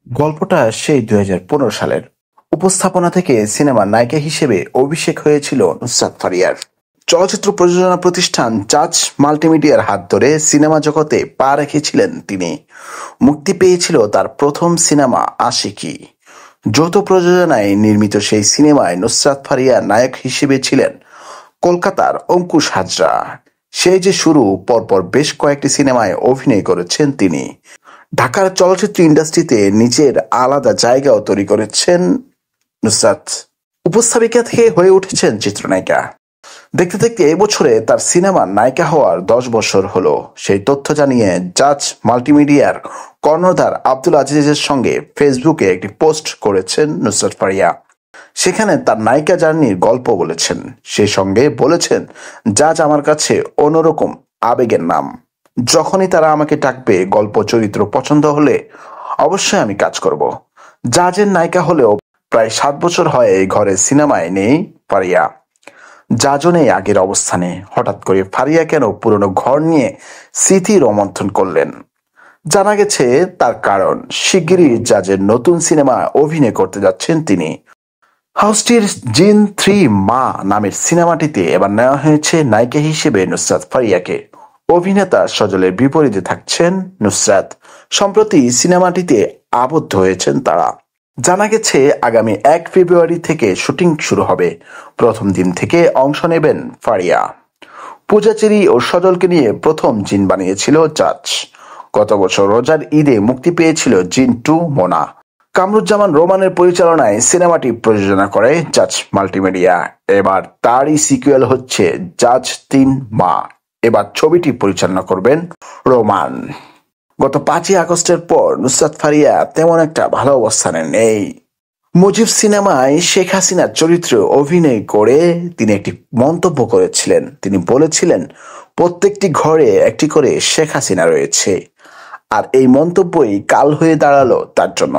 গল্পটা সেই ২০১৫ সালের। উপস্থাপনা থেকে সিনেমার নায়িকা হিসেবে অভিষেক হয়েছিল নুসরাত ফারিয়ার। চলচ্চিত্র প্রযোজনা প্রতিষ্ঠান জাজ মাল্টিমিডিয়ার হাত ধরে সিনেমা জগতে পা রেখেছিলেন তিনি। মুক্তি পেয়েছিল তার প্রথম সিনেমা আশিকি। যৌথ প্রযোজনায় নির্মিত সেই সিনেমায় নুসরাত ফারিয়া নায়ক হিসেবে ছিলেন কলকাতার অঙ্কুশ হাজরা। সেই যে শুরু, পরপর বেশ কয়েকটি সিনেমায় অভিনয় করেছেন তিনি। ঢাকার চলচ্চিত্র ইন্ডাস্ট্রিতে নিজের আলাদা জায়গাও তৈরি করেছেন নুসরাত। উপস্থাপিকা থেকে হয়ে উঠেছেন চিত্রনায়িকা। দেখতে দেখতে এবছরে তার সিনেমার নায়িকা হওয়ার ১০ বছর হলো। সেই তথ্য জানিয়ে জাজ মাল্টিমিডিয়ার কর্ণধার আব্দুল আজিজের সঙ্গে ফেসবুকে একটি পোস্ট করেছেন নুসরাত ফারিয়া। সেখানে তার নায়িকা জার্নির গল্প বলেছেন। সেই সঙ্গে বলেছেন, জাজ আমার কাছে অন্যরকম আবেগের নাম। যখনই তারা আমাকে ডাকবে, গল্প চরিত্র পছন্দ হলে অবশ্যই আমি কাজ করব। জাজের নায়িকা হলেও প্রায় ৭ বছর হয় এই ঘরে সিনেমায় নেই ফারিয়া। জাজও নেই আগের অবস্থানে। হঠাৎ করে ফারিয়া কেন পুরনো ঘর নিয়ে স্মৃতি রোমন্থন করলেন? জানা গেছে তার কারণ, শিগগিরই জাজের নতুন সিনেমা অভিনয় করতে যাচ্ছেন তিনি। হাউসটির জিন 3 মা নামের সিনেমাটিতে এবার নেওয়া হয়েছে নায়িকা হিসেবে নুসরাত ফারিয়াকে। অভিনেতা সজলের বিপরীতে থাকছেন নুসরাত। সম্প্রতি সিনেমাটিতে আবদ্ধ হয়েছেন তারা। জানা গেছে আগামী ১ ফেব্রুয়ারি থেকে শুটিং শুরু হবে। প্রথম দিন থেকে অংশ নেবেন ফারিয়া। পূজা চেরি ও সজলকে নিয়ে প্রথম জিন বানিয়েছিল জাজ। গত বছর রোজার ঈদে মুক্তি পেয়েছিল জিন 2 মোনা। কামরুজ্জামান রোমানের পরিচালনায় সিনেমাটি প্রযোজনা করে জাজ মাল্টিমিডিয়া। এবার তারই সিকুয়েল হচ্ছে জাজ ৩ মা। এবার ছবিটি পরিচালনা করবেন রোমান। গত ৫ই আগস্টের পর নুসরাত ফারিয়া তেমন একটা ভালো অবস্থানে নেই। মুজিব সিনেমায় শেখ হাসিনার চরিত্রে অভিনয় করে তিনি একটি মন্তব্য করেছিলেন। তিনি বলেছিলেন, প্রত্যেকটি ঘরে একটি করে শেখ হাসিনা রয়েছে। আর এই মন্তব্যই কাল হয়ে দাঁড়ালো তার জন্য।